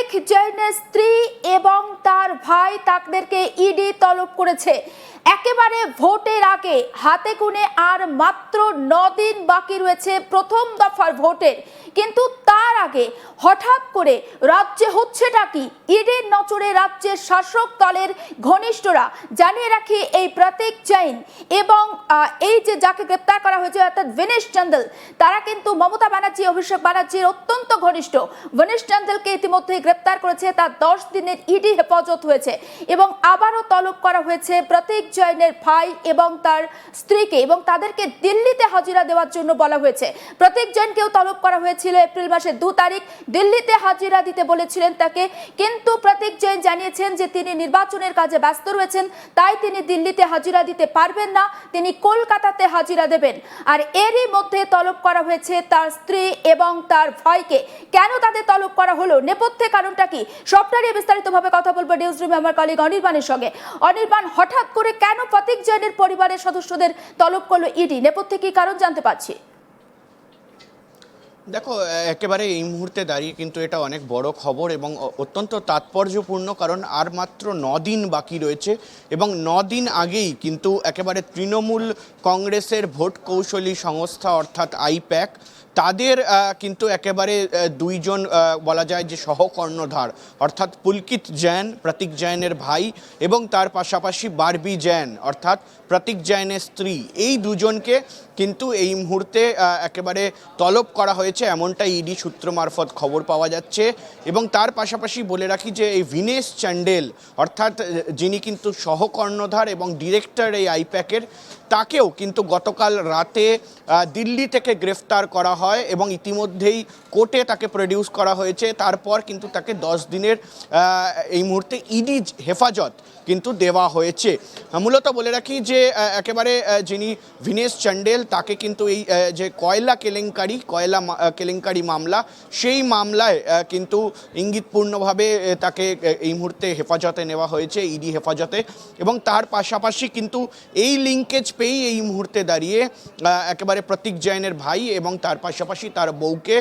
প্রতীক জৈনের স্ত্রী এবং তার ভাই তাদেরকে ইডি তলব করেছে। একেবারে ভোটের আগে হাতে গুনে আর মাত্র 9 দিন বাকি রয়েছে প্রথম দফার ভোটের, কিন্তু তার আগে হঠাৎ করে রাজ্যে হচ্ছেটা কি? ইডির নজরে রাজ্যের শাসক দলের ঘনিষ্ঠরা। জানিয়ে রাখি, এই প্রতীক জৈন এবং এই যে যাকে গ্রেপ্তার করা হয়েছে অর্থাৎ ভিনেশ চান্দল, তারা কিন্তু মমতা ব্যানার্জি অভিষেক ব্যানার্জির অত্যন্ত ঘনিষ্ঠ। ভিনেশ চান্দলকে ইতিমধ্যে গ্রেপ্তার করেছে, তার 10 দিনের ইডি হেফাজত হয়েছে এবং আবারও তলব করা হয়েছে প্রতীক জৈনের ভাই এবং তার স্ত্রীকে, এবং তাদেরকে দিল্লিতে হাজিরা দেওয়ার জন্য বলা হয়েছে। প্রতীক জৈনকেও তলব করা হয়েছিল এপ্রিল মাসের 2 তারিখ, দিল্লিতে হাজিরা দিতে বলেছিলেন তাকে, কিন্তু প্রতীক জৈন জানিয়েছেন যে তিনি নির্বাচনের কাজে ব্যস্ত রয়েছেন, তাই তিনি দিল্লিতে হাজিরা দিতে পারবেন না, তিনি কলকাতাতে হাজিরা দেবেন। আর এরই মধ্যে তলব করা হয়েছে তার স্ত্রী এবং তার ভাইকে। কেন তাদের তলব করা হলো, নেপথ্যে কারণটা কি, সবটা নিয়ে বিস্তারিতভাবে কথা বলবো নিউজ রুমে আমার কলিগ অনির্বাণের সঙ্গে। অনির্বাণ, হঠাৎ করে কেন প্রতীক জৈনের পরিবারের সদস্যদের তলব করলো ইডি, নেপথ্যে কি কারণ জানতে পারছি? দেখো, একেবারে এই মুহূর্তে দাঁড়িয়ে কিন্তু এটা অনেক বড় খবর এবং অত্যন্ত তাৎপর্যপূর্ণ, কারণ আর মাত্র 9 দিন বাকি রয়েছে এবং 9 দিন আগেই কিন্তু একেবারে তৃণমূল কংগ্রেসের ভোট কৌশলী সংস্থা অর্থাৎ আইপ্যাক তাদের কিন্তু একেবারে দুইজন বলা যায় যে সহকর্ণধার অর্থাৎ পুলকিত জৈন, প্রতীক জৈনের ভাই, এবং তার পাশাপাশি বারবি জৈন অর্থাৎ প্রতীক জৈনের স্ত্রী, এই দুজনকে কিন্তু এই মুহূর্তে একেবারে তলব করা হয়েছে, এমনটা ইডি সূত্র মারফত খবর পাওয়া যাচ্ছে। এবং তার পাশাপাশি বলে রাখি যে এই ভিনেশ চান্ডেল অর্থাৎ যিনি কিন্তু সহকর্ণধার এবং ডিরেক্টর এই আইপ্যাকের, তাকেও কিন্তু গতকাল রাতে দিল্লি থেকে গ্রেফতার করা হয় এবং ইতিমধ্যেই কোর্টে তাকে প্রডিউস করা হয়েছে। তারপর কিন্তু তাকে 10 দিনের এই মুহূর্তে ইডি হেফাজত কিন্তু দেওয়া হয়েছে। মূলত বলে রাখি যে একেবারে যিনি ভিনেশ চান্ডেল, তাকে কিন্তু এই যে কয়লা কেলেঙ্কারি মামলা, সেই মামলায় কিন্তু ইঙ্গিতপূর্ণভাবে তাকে এই মুহূর্তে হেফাজতে নেওয়া হয়েছে, ইডি হেফাজতে। এবং তার পাশাপাশি কিন্তু এই লিঙ্কেজ পেয়েই এই মুহূর্তে দাঁড়িয়ে একেবারে প্রতীক জৈনের ভাই এবং তার পাশাপাশি তার বউকে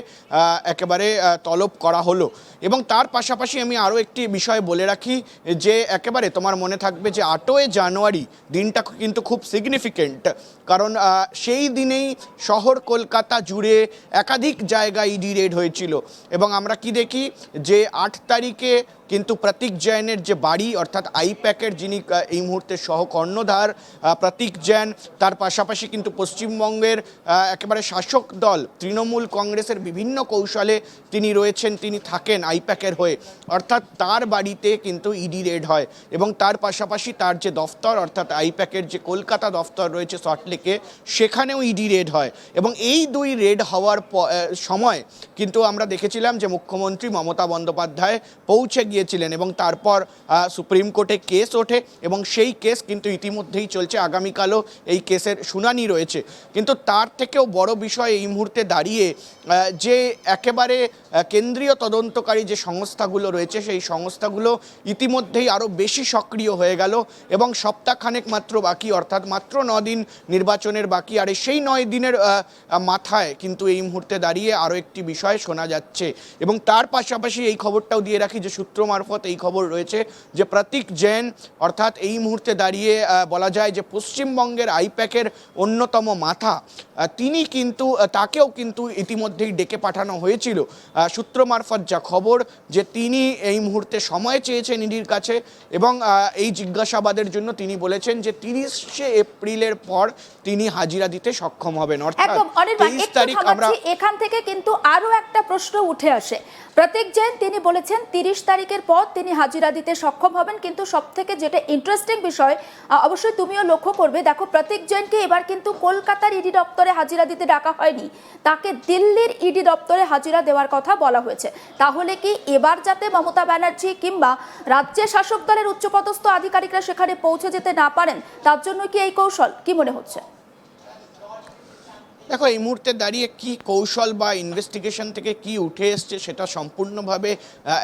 একেবারে তলব করা হলো। এবং তার পাশাপাশি আমি আরও একটি বিষয় বলে রাখি যে একেবারে তোমার মনে থাকবে যে 8ই জানুয়ারি দিনটা কিন্তু খুব সিগনিফিকেন্ট, কারণ সেই দিনেই শহর কলকাতা জুড়ে একাধিক জায়গায় ইডি রেড হয়েছিল। এবং আমরা কি দেখি যে 8 তারিখে কিন্তু প্রতীক জৈনের যে বাড়ি অর্থাৎ আইপ্যাকের যিনি এই মুহূর্তে সহকর্ণধার প্রতীক জৈন, তার পাশাপাশি কিন্তু পশ্চিমবঙ্গের একেবারে শাসক দল তৃণমূল কংগ্রেসের বিভিন্ন কৌশলে তিনি রয়েছেন, তিনি থাকেন আইপ্যাকের হয়ে, অর্থাৎ তার বাড়িতে কিন্তু ইডি রেড হয়। এবং তার পাশাপাশি তার যে দফতর অর্থাৎ আইপ্যাকের যে কলকাতা দফতর রয়েছে সল্টলেকে, সেখানেও ইডি রেড হয়। এবং এই দুই রেড হওয়ার সময় কিন্তু আমরা দেখেছিলাম যে মুখ্যমন্ত্রী মমতা বন্দ্যোপাধ্যায় পৌঁছে গিয়েছিলেন এবং তারপর সুপ্রিম কোর্টে কেস ওঠে এবং সেই কেস কিন্তু ইতিমধ্যেই চলছে, আগামীকালও এই কেসের শুনানি রয়েছে। কিন্তু তার থেকেও বড় বিষয় এই মুহূর্তে দাঁড়িয়ে যে একেবারে কেন্দ্রীয় তদন্তকারী যে সংস্থাগুলো রয়েছে, সেই সংস্থাগুলো ইতিমধ্যেই আরও বেশি সক্রিয় হয়ে গেল এবং সপ্তাহখানেক মাত্র বাকি, অর্থাৎ মাত্র 9 দিন নির্বাচনের বাকি। আর সেই 9 দিনের মাথায় কিন্তু এই মুহূর্তে দাঁড়িয়ে আরও একটি বিষয় শোনা যাচ্ছে। এবং তার পাশাপাশি এই খবরটাও দিয়ে রাখি যে সূত্র মারফত এই খবর রয়েছে যে প্রতীক জৈন অর্থাৎ এই মুহূর্তে দাঁড়িয়ে বলা যায় যে পশ্চিমবঙ্গের আইপ্যাকের অন্যতম মাথা, তিনি কিন্তু তাকেও কিন্তু ইতিমধ্যেই ডেকে পাঠানো হয়েছিল। সূত্র মারফত যা খবর যে তিনি এই মুহূর্তে সময় চেয়েছেন ইডির কাছে এবং এই জিজ্ঞাসাবাদের জন্য তিনি বলেছেন যে 30শে এপ্রিলের পর তিনি হাজিরা দিতে সক্ষম হবেন। অর্থাৎ 23 তারিখ আমরা এখান থেকে কিন্তু আরো একটা প্রশ্ন উঠে আসে। প্রতীক জৈন তিনি বলেছেন 30 তারিখের পর তিনি হাজিরা দিতে সক্ষম হবেন, কিন্তু সবথেকে যেটা ইন্টারেস্টিং বিষয়, অবশ্যই তুমিও লক্ষ্য করবে, দেখো প্রতীক জৈনকে এবার কিন্তু কলকাতার ইডি দপ্তরে হাজিরা দিতে ডাকা হয়নি, তাকে দিল্লির ইডি দপ্তরে হাজিরা দেওয়ার কথা বলা হয়েছে। তাহলে কি এবার যাতে মমতা ব্যানার্জি কিংবা রাজ্যের শাসক দলের উচ্চপদস্থ আধিকারিকরা সেখানে পৌঁছে যেতে না পারেন, তার জন্য কি এই কৌশল, কি মনে হচ্ছে? দেখো, এই মুহূর্তে দাঁড়িয়ে কি কৌশল বা ইনভেস্টিগেশন থেকে কি উঠে এসছে সেটা সম্পূর্ণভাবে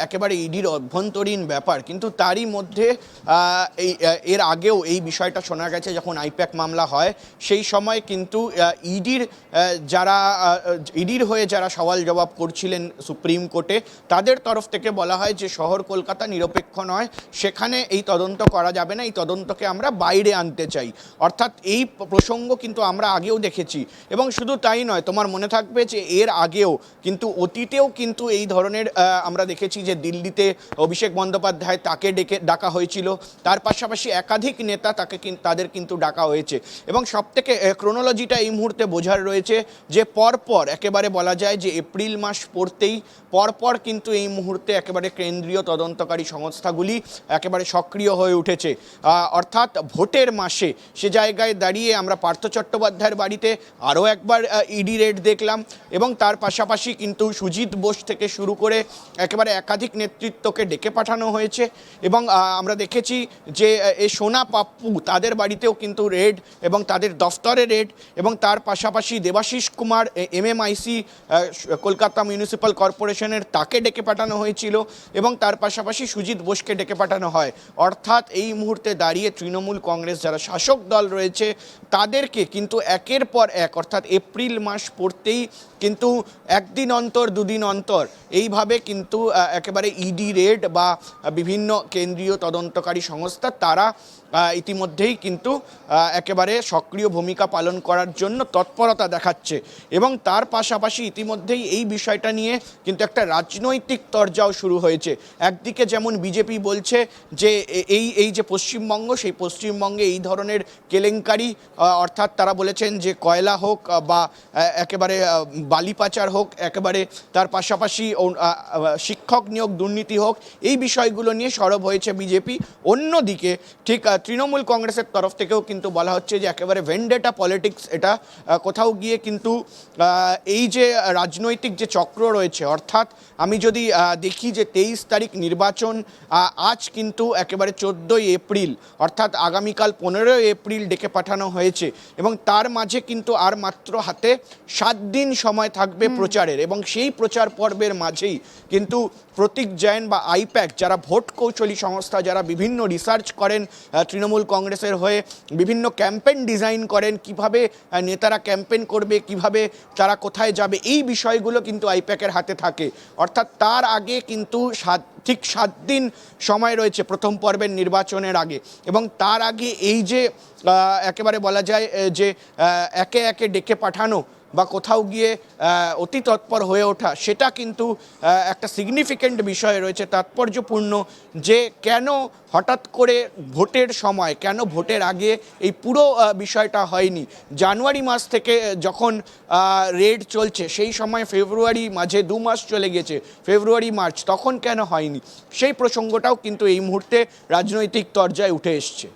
একেবারে ইডির অভ্যন্তরীণ ব্যাপার, কিন্তু তারই মধ্যে এর আগেও এই বিষয়টা শোনা গেছে যখন আইপ্যাক মামলা হয় সেই সময় কিন্তু ইডির হয়ে যারা সওয়াল জবাব করছিলেন সুপ্রিম কোর্টে তাদের তরফ থেকে বলা হয় যে শহর কলকাতা নিরপেক্ষ নয়, সেখানে এই তদন্ত করা যাবে না, এই তদন্তকে আমরা বাইরে আনতে চাই। অর্থাৎ এই প্রসঙ্গ কিন্তু আমরা আগেও দেখেছি, এবং শুধু তাই নয়, তোমার মনে থাকবে যে এর আগেও কিন্তু অতীতেও কিন্তু এই ধরনের আমরা দেখেছি যে দিল্লিতে অভিষেক বন্দ্যোপাধ্যায় তাকে ডাকা হয়েছিল, তার পাশাপাশি একাধিক নেতা তাদের কিন্তু ডাকা হয়েছে। এবং সবথেকে ক্রোনোলজিটা এই মুহূর্তে বোঝার রয়েছে যে পরপর একেবারে বলা যায় যে এপ্রিল মাস পড়তেই পরপর কিন্তু এই মুহূর্তে একেবারে কেন্দ্রীয় তদন্তকারী সংস্থাগুলি একেবারে সক্রিয় হয়ে উঠেছে। অর্থাৎ ভোটের মাসে সে জায়গায় দাঁড়িয়ে আমরা পার্থ চট্টোপাধ্যায়ের বাড়িতে আরও একবার ইডি রেড দেখলাম, এবং তার পাশাপাশি কিন্তু সুজিত বোস থেকে শুরু করে একেবারে একাধিক নেতৃত্বকে ডেকে পাঠানো হয়েছে। এবং আমরা দেখেছি যে এই সোনা পাপ্পু তাদের বাড়িতেও কিন্তু রেড এবং তাদের দফতরে রেড, এবং তার পাশাপাশি দেবাশিস কুমার এমএমআইসি কলকাতা মিউনিসিপ্যাল কর্পোরেশনের তাকে ডেকে পাঠানো হয়েছিল, এবং তার পাশাপাশি সুজিত বোসকে ডেকে পাঠানো হয়। অর্থাৎ এই মুহূর্তে দাঁড়িয়ে তৃণমূল কংগ্রেস যারা শাসক দল রয়েছে তাদেরকে কিন্তু একের পর এক, অর্থাৎ এপ্রিল মাস পড়তেই কিন্তু একদিন অন্তর দুদিন অন্তর এইভাবে কিন্তু একেবারে ইডি রেড বা বিভিন্ন কেন্দ্রীয় তদন্তকারী সংস্থা তারা ইতিমধ্যেই কিন্তু একেবারে সক্রিয় ভূমিকা পালন করার জন্য তৎপরতা দেখাচ্ছে। এবং তার পাশাপাশি ইতিমধ্যেই এই বিষয়টা নিয়ে কিন্তু একটা রাজনৈতিক তরজাও শুরু হয়েছে। একদিকে যেমন বিজেপি বলছে যে এই যে পশ্চিমবঙ্গ, সেই পশ্চিমবঙ্গে এই ধরনের কেলেঙ্কারি, অর্থাৎ তারা বলেছেন যে কয়লা হোক বা একেবারে বালি পাচার হোক, একেবারে তার পাশাপাশি শিক্ষক নিয়োগ দুর্নীতি হোক, এই বিষয়গুলো নিয়ে সরব হয়েছে বিজেপি। অন্যদিকে ঠিক তৃণমূল কংগ্রেসের তরফ থেকেও কিন্তু বলা হচ্ছে যে একেবারে ভেন্ডেটা পলিটিক্স, এটা কোথাও গিয়ে কিন্তু এই যে রাজনৈতিক যে চক্র রয়েছে, অর্থাৎ আমি যদি দেখি যে 23 তারিখ নির্বাচন, আজ কিন্তু একেবারে 14ই এপ্রিল, অর্থাৎ আগামীকাল 15ই এপ্রিল ডেকে পাঠানো হয়েছে, এবং তার মাঝে কিন্তু আর মাত্র হাতে 7 দিন সময় থাকবে প্রচারের। এবং সেই প্রচার পর্বের মাঝেই কিন্তু প্রতীক জৈন বা আইপ্যাক যারা ভোট কৌশলী সংস্থা, যারা বিভিন্ন রিসার্চ করেন তৃণমূল কংগ্রেসের হয়ে, বিভিন্ন ক্যাম্পেইন ডিজাইন করেন, কিভাবে নেতারা ক্যাম্পেইন করবে, কিভাবে তারা কোথায় যাবে, এই বিষয়গুলো কিন্তু আইপ্যাকের হাতে থাকে। অর্থাৎ তার আগে কিন্তু ঠিক 7 দিন সময় রয়েছে প্রথম পর্বের নির্বাচনের আগে, এবং তার আগে এই যে একেবারে বলা যায় যে একে একে ডেকে পাঠানো বা কোথাও গিয়ে অতি তৎপর হয়ে ওঠা, সেটা কিন্তু একটা সিগনিফিক্যান্ট বিষয় রয়েছে, তাৎপর্যপূর্ণ, যে কেন হঠাৎ করে ভোটের সময়, কেন ভোটের আগে এই পুরো বিষয়টা হয়নি। জানুয়ারি মাস থেকে যখন রেড চলছে সেই সময় ফেব্রুয়ারি, মাঝে 2 মাস চলে গেছে, ফেব্রুয়ারি মার্চ, তখন কেন হয়নি, সেই প্রসঙ্গটাও কিন্তু এই মুহূর্তে রাজনৈতিক তরজায় উঠে এসছে।